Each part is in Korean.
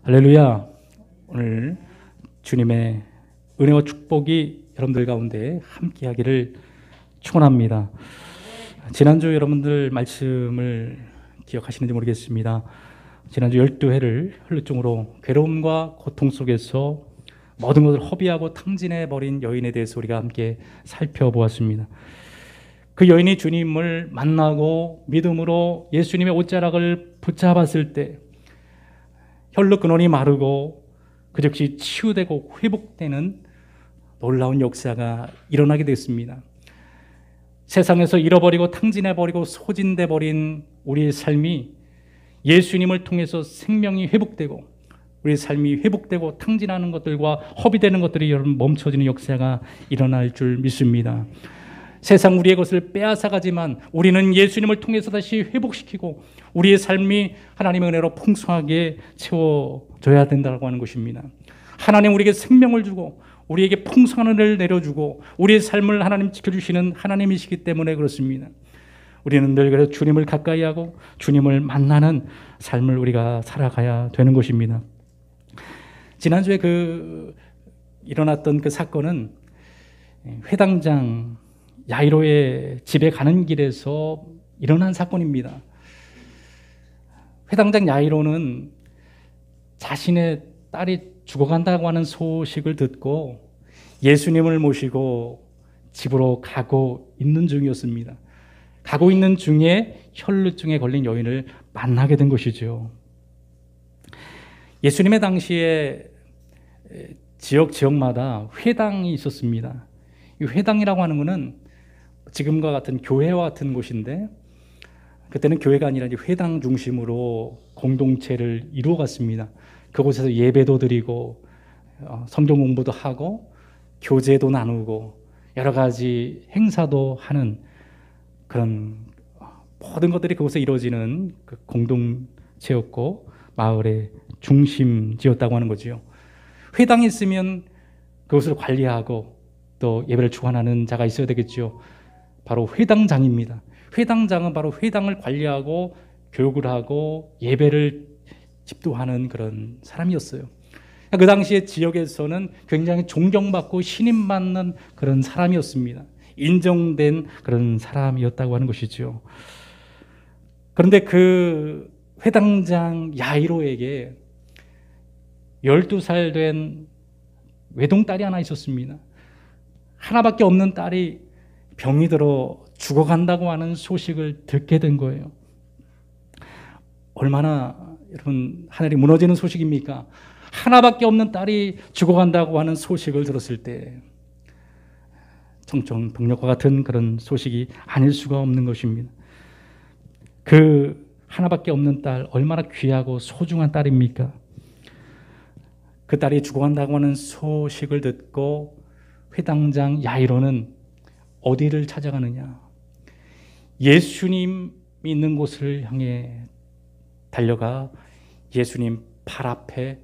할렐루야. 오늘 주님의 은혜와 축복이 여러분들 가운데 함께하기를 축원합니다. 지난주 여러분들 말씀을 기억하시는지 모르겠습니다. 지난주 12회를 혈루증으로 괴로움과 고통 속에서 모든 것을 허비하고 탕진해버린 여인에 대해서 우리가 함께 살펴보았습니다. 그 여인이 주님을 만나고 믿음으로 예수님의 옷자락을 붙잡았을 때 혈루 근원이 마르고 그 즉시 치유되고 회복되는 놀라운 역사가 일어나게 됐습니다. 세상에서 잃어버리고 탕진해버리고 소진돼버린 우리의 삶이 예수님을 통해서 생명이 회복되고 우리의 삶이 회복되고 탕진하는 것들과 허비되는 것들이 여러분 멈춰지는 역사가 일어날 줄 믿습니다. 세상 우리의 것을 빼앗아가지만 우리는 예수님을 통해서 다시 회복시키고 우리의 삶이 하나님의 은혜로 풍성하게 채워져야 된다고 하는 것입니다. 하나님 우리에게 생명을 주고 우리에게 풍성한 은혜를 내려주고 우리의 삶을 하나님 지켜주시는 하나님이시기 때문에 그렇습니다. 우리는 늘 그래서 주님을 가까이 하고 주님을 만나는 삶을 우리가 살아가야 되는 것입니다. 지난주에 일어났던 그 사건은 회당장 야이로의 집에 가는 길에서 일어난 사건입니다. 회당장 야이로는 자신의 딸이 죽어간다고 하는 소식을 듣고 예수님을 모시고 집으로 가고 있는 중이었습니다. 가고 있는 중에 혈루증에 걸린 여인을 만나게 된 것이죠. 예수님의 당시에 지역마다 회당이 있었습니다. 이 회당이라고 하는 것은 지금과 같은 교회와 같은 곳인데 그때는 교회가 아니라 이제 회당 중심으로 공동체를 이루어갔습니다. 그곳에서 예배도 드리고 성경 공부도 하고 교제도 나누고 여러 가지 행사도 하는 그런 모든 것들이 그곳에 이루어지는 그 공동체였고 마을의 중심지였다고 하는 거지요. 회당이 있으면 그것을 관리하고 또 예배를 주관하는 자가 있어야 되겠죠. 바로 회당장입니다. 회당장은 바로 회당을 관리하고 교육을 하고 예배를 집도하는 그런 사람이었어요. 그 당시에 지역에서는 굉장히 존경받고 신임받는 그런 사람이었습니다. 인정된 그런 사람이었다고 하는 것이죠. 그런데 그 회당장 야이로에게 12살 된 외동딸이 하나 있었습니다. 하나밖에 없는 딸이 병이 들어 죽어간다고 하는 소식을 듣게 된 거예요. 얼마나 여러분 하늘이 무너지는 소식입니까? 하나밖에 없는 딸이 죽어간다고 하는 소식을 들었을 때 청천벽력과 같은 그런 소식이 아닐 수가 없는 것입니다. 그 하나밖에 없는 딸 얼마나 귀하고 소중한 딸입니까? 그 딸이 죽어간다고 하는 소식을 듣고 회당장 야이로는 어디를 찾아가느냐? 예수님 있는 곳을 향해 달려가 예수님 발 앞에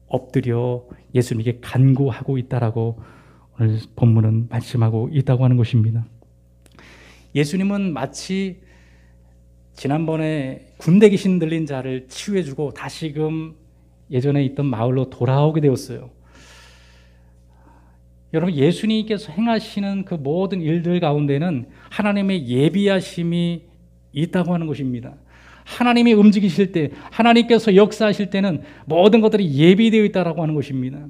엎드려 예수님께 간구하고 있다라고 오늘 본문은 말씀하고 있다고 하는 것입니다. 예수님은 마치 지난번에 군대 귀신 들린 자를 치유해주고 다시금 예전에 있던 마을로 돌아오게 되었어요. 여러분 예수님께서 행하시는 그 모든 일들 가운데는 하나님의 예비하심이 있다고 하는 것입니다. 하나님이 움직이실 때 하나님께서 역사하실 때는 모든 것들이 예비되어 있다고 하는 것입니다.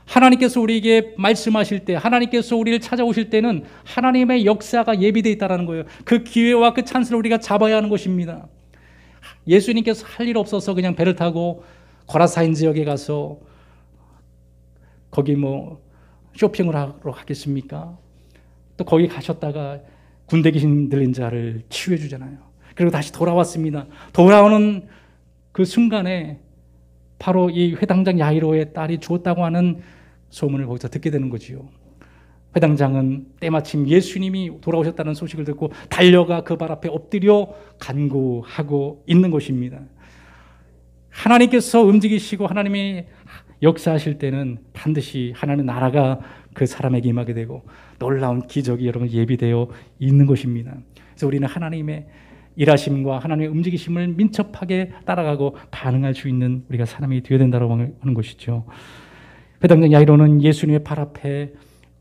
하나님께서 우리에게 말씀하실 때 하나님께서 우리를 찾아오실 때는 하나님의 역사가 예비되어 있다는 거예요. 그 기회와 그 찬스를 우리가 잡아야 하는 것입니다. 예수님께서 할 일 없어서 그냥 배를 타고 거라사인 지역에 가서 거기 쇼핑을 하러 가겠습니까? 또 거기 가셨다가 군대 귀신 들린 자를 치유해 주잖아요. 그리고 다시 돌아왔습니다. 돌아오는 그 순간에 바로 이 회당장 야이로의 딸이 죽었다고 하는 소문을 거기서 듣게 되는 거지요. 회당장은 때마침 예수님이 돌아오셨다는 소식을 듣고 달려가 그 발 앞에 엎드려 간구하고 있는 것입니다. 하나님께서 움직이시고 하나님이 역사하실 때는 반드시 하나님의 나라가 그 사람에게 임하게 되고 놀라운 기적이 여러분 예비되어 있는 것입니다. 그래서 우리는 하나님의 일하심과 하나님의 움직이심을 민첩하게 따라가고 반응할 수 있는 우리가 사람이 되어야 된다고 하는 것이죠. 회당장 야이로는 예수님의 발 앞에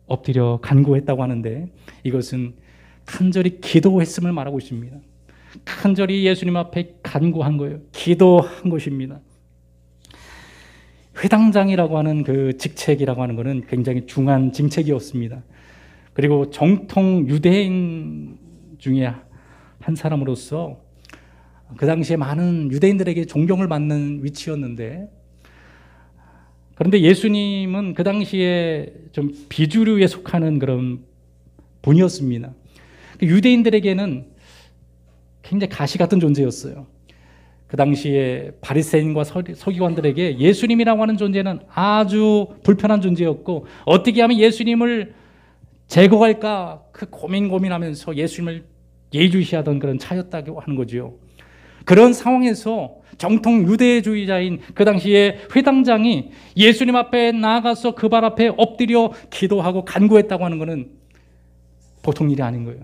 엎드려 간구했다고 하는데 이것은 간절히 기도했음을 말하고 있습니다. 간절히 예수님 앞에 간구한 거예요. 기도한 것입니다. 회당장이라고 하는 그 직책이라고 하는 것은 굉장히 중요한 직책이었습니다. 그리고 정통 유대인 중에 한 사람으로서 그 당시에 많은 유대인들에게 존경을 받는 위치였는데, 그런데 예수님은 그 당시에 좀 비주류에 속하는 그런 분이었습니다. 유대인들에게는 굉장히 가시 같은 존재였어요. 그 당시에 바리새인과 서기관들에게 예수님이라고 하는 존재는 아주 불편한 존재였고, 어떻게 하면 예수님을 제거할까 그 고민하면서 예수님을 예의주시하던 그런 차였다고 하는 거죠. 그런 상황에서 정통 유대주의자인 그 당시에 회당장이 예수님 앞에 나아가서 그 발 앞에 엎드려 기도하고 간구했다고 하는 것은 보통 일이 아닌 거예요.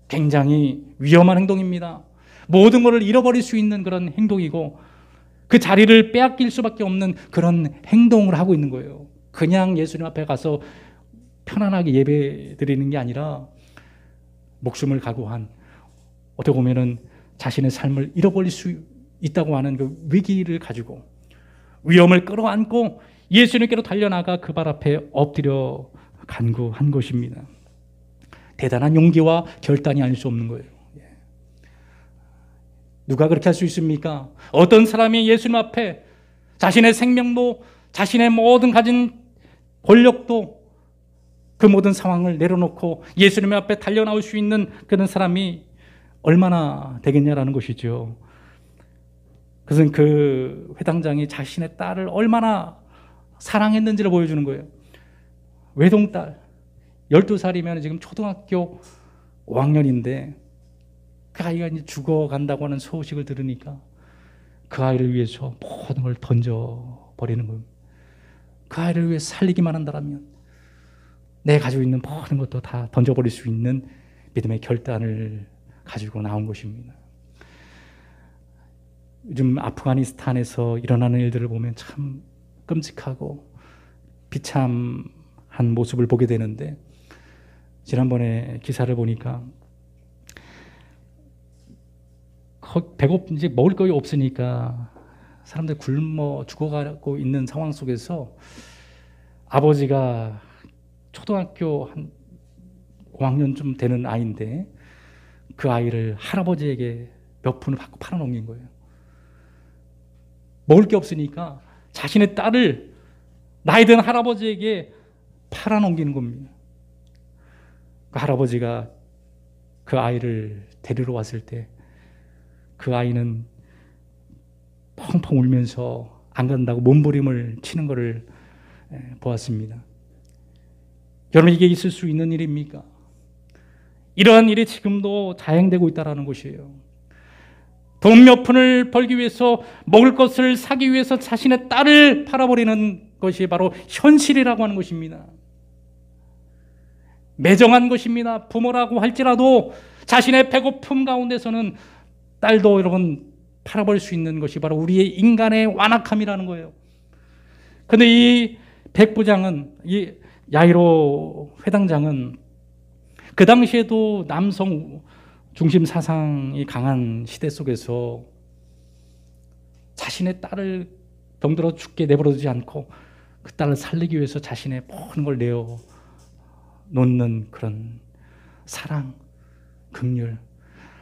굉장히 위험한 행동입니다. 모든 것을 잃어버릴 수 있는 그런 행동이고, 그 자리를 빼앗길 수밖에 없는 그런 행동을 하고 있는 거예요. 그냥 예수님 앞에 가서 편안하게 예배 드리는 게 아니라 목숨을 각오한, 어떻게 보면은 자신의 삶을 잃어버릴 수 있다고 하는 그 위기를 가지고 위험을 끌어안고 예수님께로 달려나가 그 발 앞에 엎드려 간구한 것입니다. 대단한 용기와 결단이 아닐 수 없는 거예요. 누가 그렇게 할 수 있습니까? 어떤 사람이 예수님 앞에 자신의 생명도, 자신의 모든 가진 권력도, 그 모든 상황을 내려놓고 예수님 앞에 달려나올 수 있는 그런 사람이 얼마나 되겠냐라는 것이죠. 그것은 그 회당장이 자신의 딸을 얼마나 사랑했는지를 보여주는 거예요. 외동딸 12살이면 지금 초등학교 5학년인데 그 아이가 이제 죽어간다고 하는 소식을 들으니까 그 아이를 위해서 모든 걸 던져버리는 겁니다. 그 아이를 위해 살리기만 한다면 내 가지고 있는 모든 것도 다 던져버릴 수 있는 믿음의 결단을 가지고 나온 것입니다. 요즘 아프가니스탄에서 일어나는 일들을 보면 참 끔찍하고 비참한 모습을 보게 되는데, 지난번에 기사를 보니까 이제 먹을 것이 없으니까 사람들 굶어 죽어가고 있는 상황 속에서 아버지가 초등학교 한 5학년쯤 되는 아이인데 그 아이를 할아버지에게 몇 푼을 받고 팔아넘긴 거예요. 먹을 게 없으니까 자신의 딸을 나이 든 할아버지에게 팔아넘기는 겁니다. 그 할아버지가 그 아이를 데리러 왔을 때 그 아이는 펑펑 울면서 안 간다고 몸부림을 치는 것을 보았습니다. 여러분, 이게 있을 수 있는 일입니까? 이러한 일이 지금도 자행되고 있다는 것이에요. 돈 몇 푼을 벌기 위해서, 먹을 것을 사기 위해서 자신의 딸을 팔아버리는 것이 바로 현실이라고 하는 것입니다. 매정한 것입니다. 부모라고 할지라도 자신의 배고픔 가운데서는 딸도 여러분 팔아버릴 수 있는 것이 바로 우리의 인간의 완악함이라는 거예요. 그런데 이 백부장은, 이 야이로 회당장은 그 당시에도 남성 중심 사상이 강한 시대 속에서 자신의 딸을 병들어 죽게 내버려두지 않고 그 딸을 살리기 위해서 자신의 모든 걸 내어 놓는 그런 사랑, 긍휼,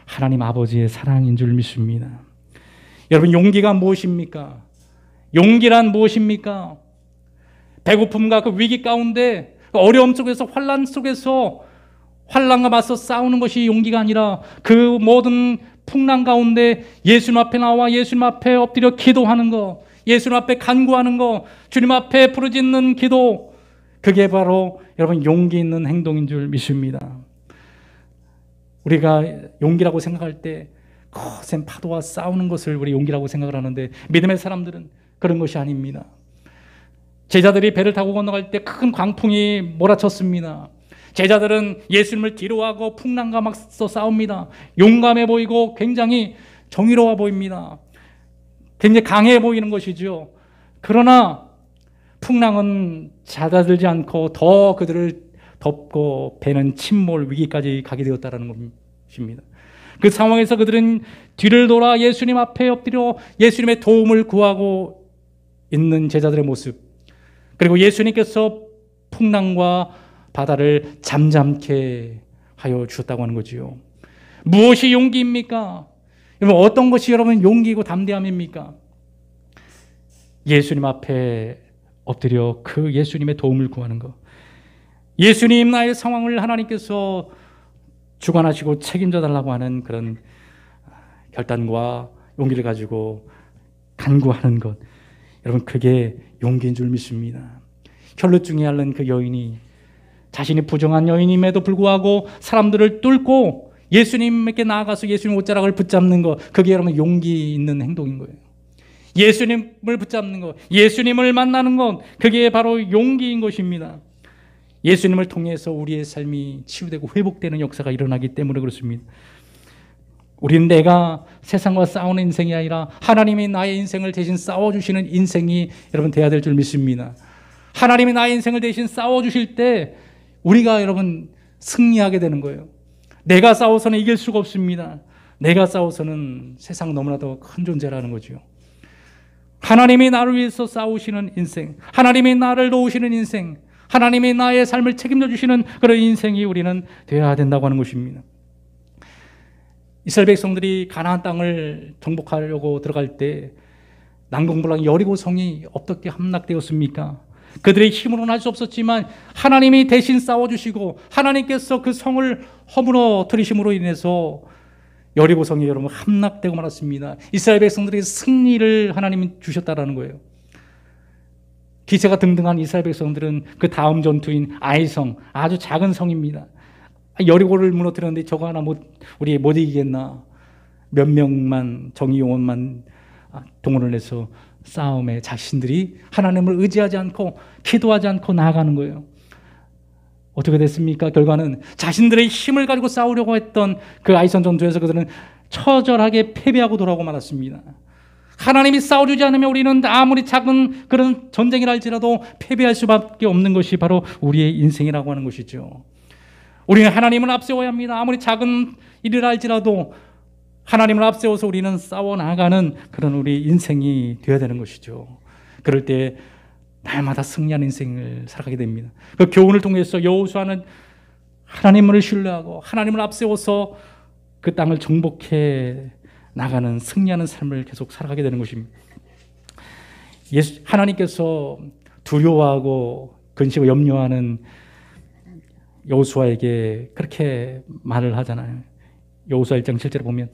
하나님 아버지의 사랑인 줄 믿습니다. 여러분, 용기가 무엇입니까? 용기란 무엇입니까? 배고픔과 그 위기 가운데, 그 어려움 속에서, 환난 속에서 환난과 맞서 싸우는 것이 용기가 아니라 그 모든 풍랑 가운데 예수님 앞에 나와 예수님 앞에 엎드려 기도하는 거, 예수님 앞에 간구하는 거, 주님 앞에 부르짖는 기도, 그게 바로 여러분 용기 있는 행동인 줄 믿습니다. 우리가 용기라고 생각할 때 거센 파도와 싸우는 것을 우리 용기라고 생각을 하는데, 믿음의 사람들은 그런 것이 아닙니다. 제자들이 배를 타고 건너갈 때 큰 광풍이 몰아쳤습니다. 제자들은 예수님을 뒤로하고 풍랑과 맞서 싸웁니다. 용감해 보이고 굉장히 정의로워 보입니다. 굉장히 강해 보이는 것이죠. 그러나 풍랑은 잦아들지 않고 더 그들을 덮고 배는 침몰 위기까지 가게 되었다는 것입니다. 그 상황에서 그들은 뒤를 돌아 예수님 앞에 엎드려 예수님의 도움을 구하고 있는 제자들의 모습, 그리고 예수님께서 풍랑과 바다를 잠잠케 하여 주셨다고 하는 거지요. 무엇이 용기입니까? 여러분, 어떤 것이 여러분 용기이고 담대함입니까? 예수님 앞에 엎드려 그 예수님의 도움을 구하는 것. 예수님, 나의 상황을 하나님께서 주관하시고 책임져 달라고 하는 그런 결단과 용기를 가지고 간구하는 것. 여러분, 그게 용기인 줄 믿습니다. 혈루증이 앓는 그 여인이 자신이 부정한 여인임에도 불구하고 사람들을 뚫고 예수님에게 나아가서 예수님 옷자락을 붙잡는 것, 그게 여러분 용기 있는 행동인 거예요. 예수님을 붙잡는 것, 예수님을 만나는 것, 그게 바로 용기인 것입니다. 예수님을 통해서 우리의 삶이 치유되고 회복되는 역사가 일어나기 때문에 그렇습니다. 우리는 내가 세상과 싸우는 인생이 아니라 하나님이 나의 인생을 대신 싸워주시는 인생이 여러분 돼야 될 줄 믿습니다. 하나님이 나의 인생을 대신 싸워주실 때 우리가 여러분 승리하게 되는 거예요. 내가 싸워서는 이길 수가 없습니다. 내가 싸워서는 세상 너무나도 큰 존재라는 거죠. 하나님이 나를 위해서 싸우시는 인생, 하나님이 나를 도우시는 인생, 하나님이 나의 삶을 책임져 주시는 그런 인생이 우리는 되어야 된다고 하는 것입니다. 이스라엘 백성들이 가나안 땅을 정복하려고 들어갈 때 난공불락 여리고성이 어떻게 함락되었습니까? 그들의 힘으로는 할 수 없었지만 하나님이 대신 싸워주시고 하나님께서 그 성을 허물어뜨리심으로 인해서 여리고성이 여러분 함락되고 말았습니다. 이스라엘 백성들이 승리를 하나님이 주셨다라는 거예요. 기세가 등등한 이스라엘 백성들은 그 다음 전투인 아이성, 아주 작은 성입니다. 여리고를 무너뜨렸는데 저거 하나 우리 못 이기겠나? 몇 명만 정의용원만 동원을 해서 싸움에 자신들이 하나님을 의지하지 않고 기도하지 않고 나아가는 거예요. 어떻게 됐습니까? 결과는 자신들의 힘을 가지고 싸우려고 했던 그 아이성 전투에서 그들은 처절하게 패배하고 돌아오고 말았습니다. 하나님이 싸워주지 않으면 우리는 아무리 작은 그런 전쟁이라 할지라도 패배할 수밖에 없는 것이 바로 우리의 인생이라고 하는 것이죠. 우리는 하나님을 앞세워야 합니다. 아무리 작은 일이라 할지라도 하나님을 앞세워서 우리는 싸워나가는 그런 우리 인생이 되어야 되는 것이죠. 그럴 때 날마다 승리하는 인생을 살아가게 됩니다. 그 교훈을 통해서 여호수아는 하나님을 신뢰하고 하나님을 앞세워서 그 땅을 정복해 나가는 승리하는 삶을 계속 살아가게 되는 것입니다. 하나님께서 두려워하고 근심하고 염려하는 여호수아에게 그렇게 말을 하잖아요. 여호수아 1장 7절에 보면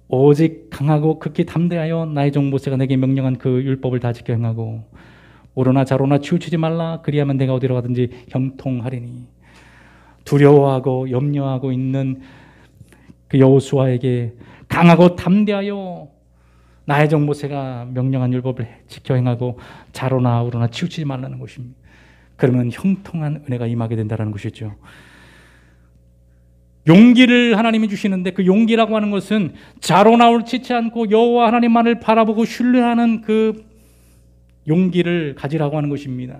오직 강하고 극히 담대하여 나의 종 모세가 내게 명령한 그 율법을 다 지켜 행하고 오로나 자로나 치우치지 말라. 그리하면 내가 어디로 가든지 형통하리니. 두려워하고 염려하고 있는 그 여호수아에게 강하고 담대하여 나의 종 모세가 명령한 율법을 지켜 행하고 자로나 우로나 치우치지 말라는 것입니다. 그러면 형통한 은혜가 임하게 된다는 것이죠. 용기를 하나님이 주시는데 그 용기라고 하는 것은 자로나 울치지 않고 여호와 하나님만을 바라보고 신뢰하는 그 용기를 가지라고 하는 것입니다.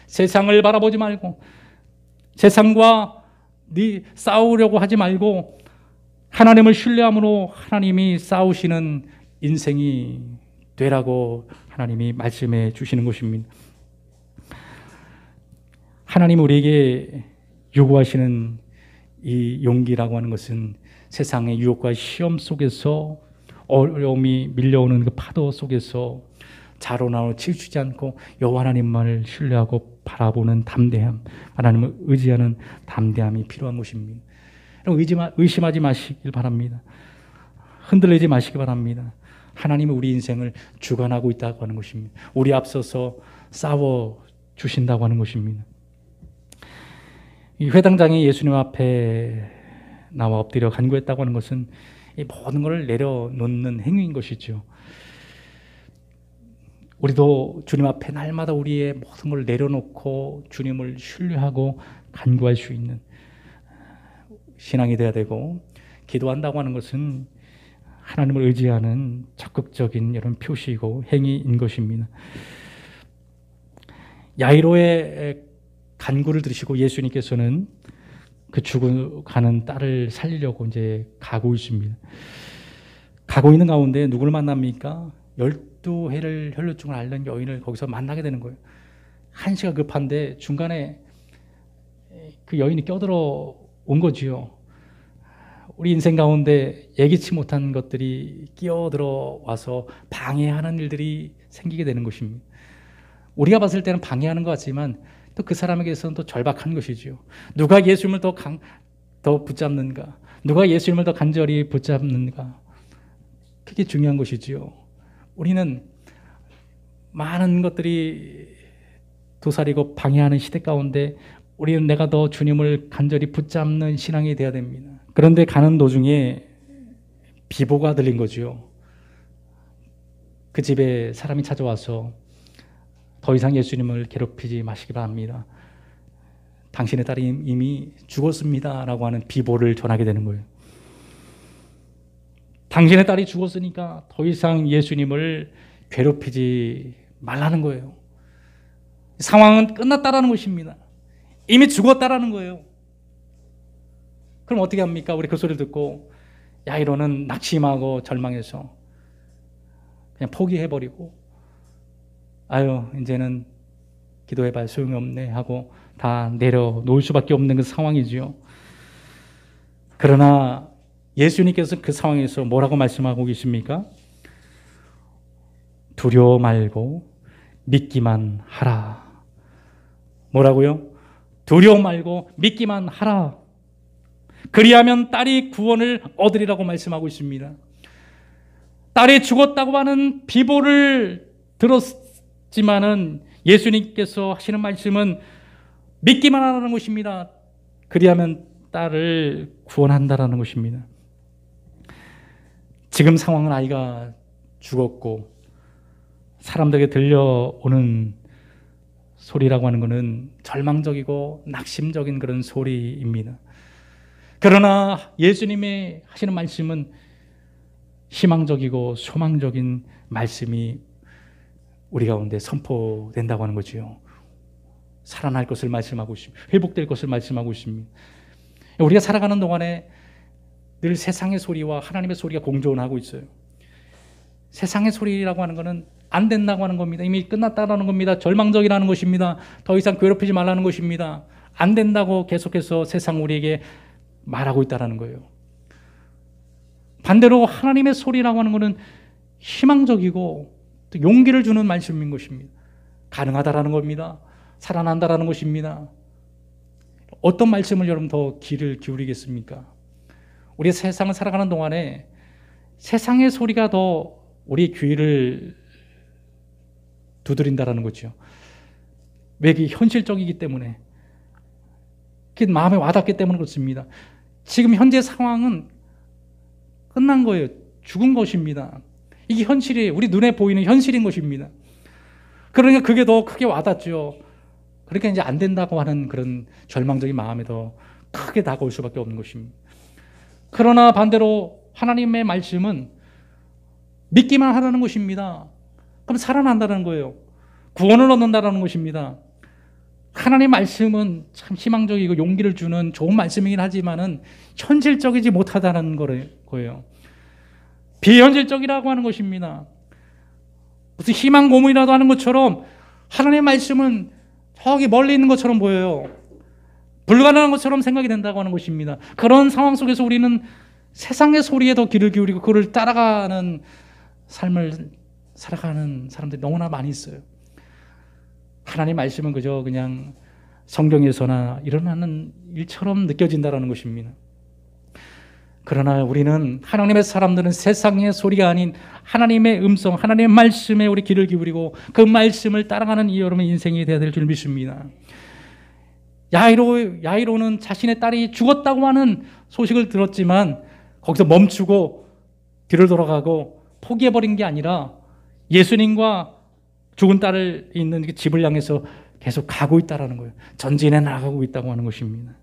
세상을 바라보지 말고 세상과 싸우려고 하지 말고 하나님을 신뢰함으로 하나님이 싸우시는 인생이 되라고 하나님이 말씀해 주시는 것입니다. 하나님 우리에게 요구하시는 이 용기라고 하는 것은 세상의 유혹과 시험 속에서 어려움이 밀려오는 그 파도 속에서 자로나로 치우치지 않고 여호와 하나님만을 신뢰하고 바라보는 담대함, 하나님을 의지하는 담대함이 필요한 것입니다. 의심하지 마시길 바랍니다. 흔들리지 마시기 바랍니다. 하나님은 우리 인생을 주관하고 있다고 하는 것입니다. 우리 앞서서 싸워 주신다고 하는 것입니다. 이 회당장이 예수님 앞에 나와 엎드려 간구했다고 하는 것은 이 모든 것을 내려놓는 행위인 것이죠. 우리도 주님 앞에 날마다 우리의 모든 걸 내려놓고 주님을 신뢰하고 간구할 수 있는 신앙이 되어야 되고, 기도한다고 하는 것은 하나님을 의지하는 적극적인 이런 표시이고 행위인 것입니다. 야이로의 간구를 들으시고 예수님께서는 그 죽어가는 딸을 살리려고 이제 가고 있습니다. 가고 있는 가운데 누구를 만납니까? 12해를 혈루증을 앓는 여인을 거기서 만나게 되는 거예요. 한시가 급한데 중간에 그 여인이 껴들어 온 거지요. 우리 인생 가운데 예기치 못한 것들이 끼어들어 와서 방해하는 일들이 생기게 되는 것입니다. 우리가 봤을 때는 방해하는 것 같지만 또 그 사람에게서는 또 절박한 것이지요. 누가 예수님을 더 붙잡는가? 누가 예수님을 더 간절히 붙잡는가? 그게 중요한 것이지요. 우리는 많은 것들이 도사리고 방해하는 시대 가운데 우리는 내가 더 주님을 간절히 붙잡는 신앙이 되어야 됩니다. 그런데 가는 도중에 비보가 들린 거지요. 그 집에 사람이 찾아와서 더 이상 예수님을 괴롭히지 마시기 바랍니다. 당신의 딸이 이미 죽었습니다 라고 하는 비보를 전하게 되는 거예요. 당신의 딸이 죽었으니까 더 이상 예수님을 괴롭히지 말라는 거예요. 상황은 끝났다라는 것입니다. 이미 죽었다라는 거예요. 그럼 어떻게 합니까? 우리 그 소리를 듣고 야이로는 낙심하고 절망해서 그냥 포기해버리고, 아유 이제는 기도해봐야 소용이 없네 하고 다 내려놓을 수밖에 없는 그 상황이지요. 그러나 예수님께서 그 상황에서 뭐라고 말씀하고 계십니까? 두려워 말고 믿기만 하라. 뭐라고요? 두려워 말고 믿기만 하라. 그리하면 딸이 구원을 얻으리라고 말씀하고 있습니다. 딸이 죽었다고 하는 비보를 들었지만은 예수님께서 하시는 말씀은 믿기만 하라는 것입니다. 그리하면 딸을 구원한다라는 것입니다. 지금 상황은 아이가 죽었고 사람들에게 들려오는 소리라고 하는 것은 절망적이고 낙심적인 그런 소리입니다. 그러나 예수님의 하시는 말씀은 희망적이고 소망적인 말씀이 우리 가운데 선포된다고 하는 거지요. 살아날 것을 말씀하고 있습니다. 회복될 것을 말씀하고 있습니다. 우리가 살아가는 동안에 늘 세상의 소리와 하나님의 소리가 공존하고 있어요. 세상의 소리라고 하는 것은 안 된다고 하는 겁니다. 이미 끝났다라는 겁니다. 절망적이라는 것입니다. 더 이상 괴롭히지 말라는 것입니다. 안 된다고 계속해서 세상 우리에게 말하고 있다는 거예요. 반대로 하나님의 소리라고 하는 것은 희망적이고 또 용기를 주는 말씀인 것입니다. 가능하다라는 겁니다. 살아난다라는 것입니다. 어떤 말씀을 여러분 더 귀를 기울이겠습니까? 우리 세상을 살아가는 동안에 세상의 소리가 더 우리 귀를 두드린다라는 거죠. 왜? 그게 현실적이기 때문에, 그게 마음에 와닿기 때문에 그렇습니다. 지금 현재 상황은 끝난 거예요. 죽은 것입니다. 이게 현실이에요. 우리 눈에 보이는 현실인 것입니다. 그러니까 그게 더 크게 와닿죠. 그러니까 이제 안 된다고 하는 그런 절망적인 마음에 더 크게 다가올 수밖에 없는 것입니다. 그러나 반대로 하나님의 말씀은 믿기만 하라는 것입니다. 그럼 살아난다는 거예요. 구원을 얻는다는 것입니다. 하나님의 말씀은 참 희망적이고 용기를 주는 좋은 말씀이긴 하지만은 현실적이지 못하다는 거예요. 비현실적이라고 하는 것입니다. 무슨 희망 고문이라도 하는 것처럼 하나님의 말씀은 저기 멀리 있는 것처럼 보여요. 불가능한 것처럼 생각이 된다고 하는 것입니다. 그런 상황 속에서 우리는 세상의 소리에 더 귀를 기울이고 그를 따라가는 삶을 살아가는 사람들이 너무나 많이 있어요. 하나님의 말씀은 그저 그냥 성경에서나 일어나는 일처럼 느껴진다는 것입니다. 그러나 우리는, 하나님의 사람들은 세상의 소리가 아닌 하나님의 음성, 하나님의 말씀에 우리 귀를 기울이고 그 말씀을 따라가는 이 여러분의 인생이 되어야 될 줄 믿습니다. 야이로는 자신의 딸이 죽었다고 하는 소식을 들었지만 거기서 멈추고 뒤를 돌아가고 포기해버린 게 아니라 예수님과 죽은 딸을 있는 그 집을 향해서 계속 가고 있다라는 거예요. 전진해 나가고 있다고 하는 것입니다.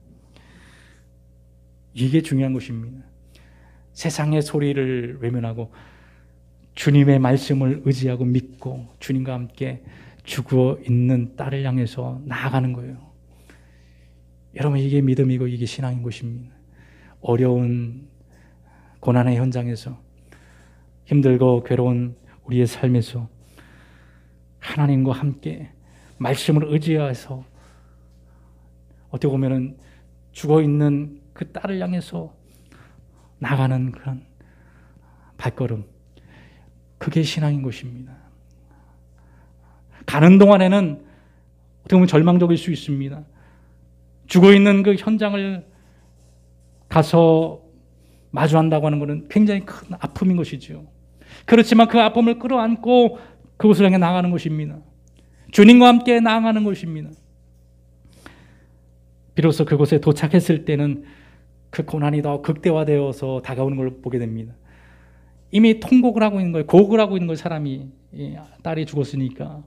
이게 중요한 것입니다. 세상의 소리를 외면하고 주님의 말씀을 의지하고 믿고 주님과 함께 죽어 있는 딸을 향해서 나아가는 거예요. 여러분, 이게 믿음이고 이게 신앙인 것입니다. 어려운 고난의 현장에서, 힘들고 괴로운 우리의 삶에서 하나님과 함께 말씀을 의지해서 어떻게 보면은 죽어 있는 그 딸을 향해서 나가는 그런 발걸음, 그게 신앙인 것입니다. 가는 동안에는 어떻게 보면 절망적일 수 있습니다. 죽어 있는 그 현장을 가서 마주한다고 하는 것은 굉장히 큰 아픔인 것이죠. 그렇지만 그 아픔을 끌어안고 그곳을 향해 나가는 것입니다. 주님과 함께 나아가는 것입니다. 비로소 그곳에 도착했을 때는 그 고난이 더 극대화되어서 다가오는 걸 보게 됩니다. 이미 통곡을 하고 있는 거예요. 곡을 하고 있는 거예요. 사람이, 딸이 죽었으니까,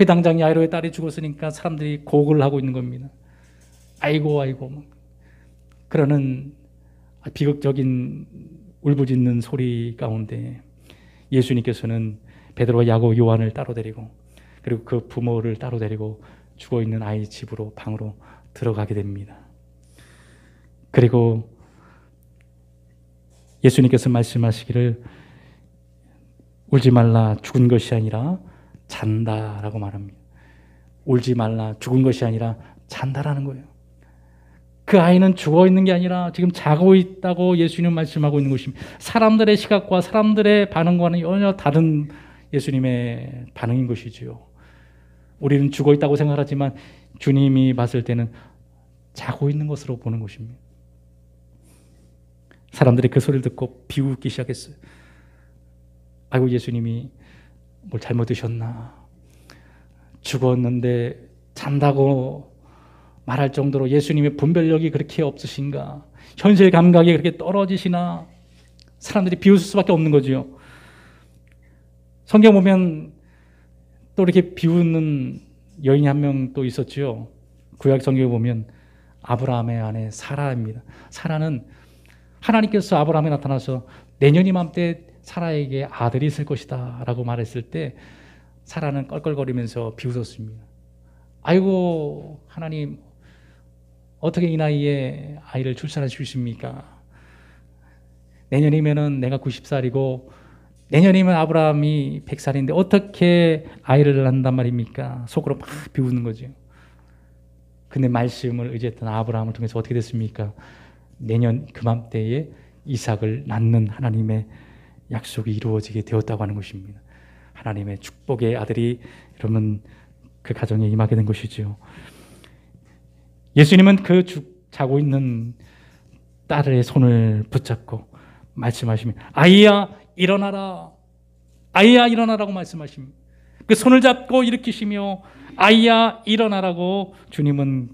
회당장 야이로의 딸이 죽었으니까 사람들이 곡을 하고 있는 겁니다. 아이고 아이고, 그러는 비극적인 울부짖는 소리 가운데 예수님께서는 베드로와 야고보, 요한을 따로 데리고, 그리고 그 부모를 따로 데리고 죽어있는 아이 집으로, 방으로 들어가게 됩니다. 그리고 예수님께서 말씀하시기를 울지 말라, 죽은 것이 아니라 잔다라고 말합니다. 울지 말라, 죽은 것이 아니라 잔다라는 거예요. 그 아이는 죽어 있는 게 아니라 지금 자고 있다고 예수님은 말씀하고 있는 것입니다. 사람들의 시각과 사람들의 반응과는 전혀 다른 예수님의 반응인 것이지요. 우리는 죽어 있다고 생각하지만 주님이 봤을 때는 자고 있는 것으로 보는 것입니다. 사람들이 그 소리를 듣고 비웃기 시작했어요. 아이고, 예수님이 뭘 잘못 드셨나? 죽었는데 잔다고 말할 정도로 예수님의 분별력이 그렇게 없으신가? 현실 감각이 그렇게 떨어지시나? 사람들이 비웃을 수밖에 없는 거죠. 성경 보면 또 이렇게 비웃는 여인이 한 명 또 있었죠. 구약 성경에 보면 아브라함의 아내 사라입니다. 사라는 하나님께서 아브라함에 나타나서 내년 이맘때 사라에게 아들이 있을 것이다 라고 말했을 때 사라는 껄껄거리면서 비웃었습니다. 아이고, 하나님, 어떻게 이 나이에 아이를 출산할 수 있습니까? 내년이면은 내가 90살이고 내년이면 아브라함이 100살인데 어떻게 아이를 낳는단 말입니까? 속으로 막 비웃는 거죠. 근데 말씀을 의지했던 아브라함을 통해서 어떻게 됐습니까? 내년 그맘때에 이삭을 낳는 하나님의 약속이 이루어지게 되었다고 하는 것입니다. 하나님의 축복의 아들이 여러분 그 가정에 임하게 된 것이죠. 예수님은 그 자고 있는 딸의 손을 붙잡고 말씀하십니다. 아이야 일어나라, 아이야 일어나라고 말씀하십니다. 그 손을 잡고 일으키시며 아이야 일어나라고 주님은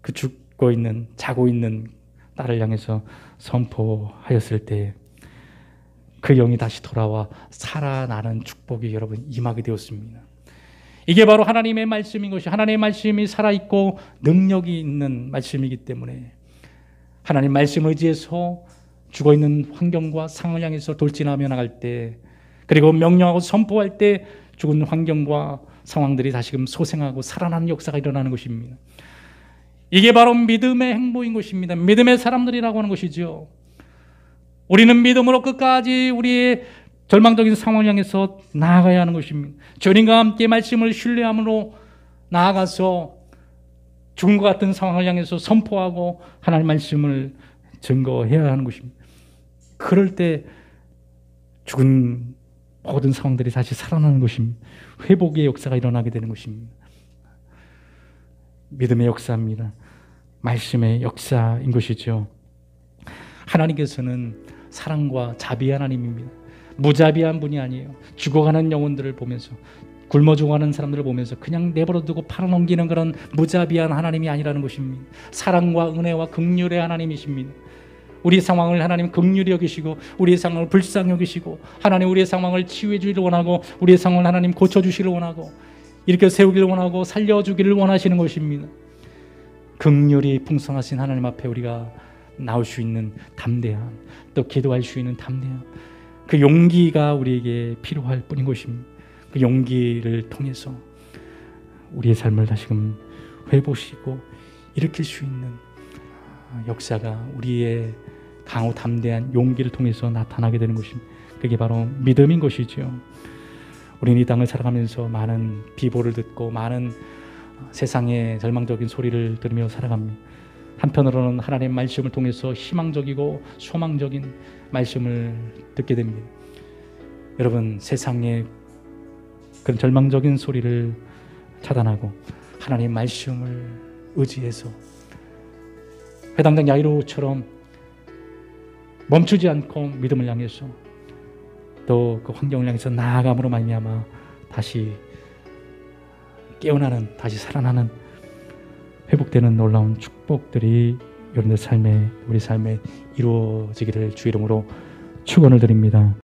그 죽고 있는, 자고 있는 딸을 향해서 선포하였을 때 그 영이 다시 돌아와 살아나는 축복이 여러분 임하게 되었습니다. 이게 바로 하나님의 말씀인 것이, 하나님의 말씀이 살아있고 능력이 있는 말씀이기 때문에 하나님 말씀을 의지해서 죽어있는 환경과 상황을 향해서 돌진하며 나갈 때, 그리고 명령하고 선포할 때 죽은 환경과 상황들이 다시금 소생하고 살아나는 역사가 일어나는 것입니다. 이게 바로 믿음의 행보인 것입니다. 믿음의 사람들이라고 하는 것이죠. 우리는 믿음으로 끝까지 우리의 절망적인 상황을 향해서 나아가야 하는 것입니다. 주님과 함께 말씀을 신뢰함으로 나아가서 죽은 것 같은 상황을 향해서 선포하고 하나님의 말씀을 증거해야 하는 것입니다. 그럴 때 죽은 모든 상황들이 다시 살아나는 것입니다. 회복의 역사가 일어나게 되는 것입니다. 믿음의 역사입니다. 말씀의 역사인 것이죠. 하나님께서는 사랑과 자비의 하나님입니다. 무자비한 분이 아니에요. 죽어가는 영혼들을 보면서, 굶어 죽어가는 사람들을 보면서 그냥 내버려두고 팔아넘기는 그런 무자비한 하나님이 아니라는 것입니다. 사랑과 은혜와 긍휼의 하나님이십니다. 우리의 상황을 하나님 긍휼히 여기시고 우리의 상황을 불쌍히 여기시고 하나님 우리의 상황을 치유해 주기를 원하고 우리의 상황을 하나님 고쳐주시기를 원하고 일으켜 세우기를 원하고 살려주기를 원하시는 것입니다. 긍휼이 풍성하신 하나님 앞에 우리가 나올 수 있는 담대함, 또 기도할 수 있는 담대함, 그 용기가 우리에게 필요할 뿐인 것입니다. 그 용기를 통해서 우리의 삶을 다시금 회복시키고 일으킬 수 있는 역사가 우리의 강호 담대한 용기를 통해서 나타나게 되는 것입니다. 그게 바로 믿음인 것이죠. 우리는 이 땅을 살아가면서 많은 비보를 듣고 많은 세상의 절망적인 소리를 들으며 살아갑니다. 한편으로는 하나님의 말씀을 통해서 희망적이고 소망적인 말씀을 듣게 됩니다. 여러분, 세상의 그런 절망적인 소리를 차단하고 하나님의 말씀을 의지해서 회당장 야이로처럼 멈추지 않고 믿음을 향해서 또 그 환경을 향해서 나아감으로 말미암아 다시 깨어나는, 다시 살아나는, 회복되는 놀라운 축복들이 여러분들 삶에, 우리 삶에 이루어지기를 주 이름으로 축원을 드립니다.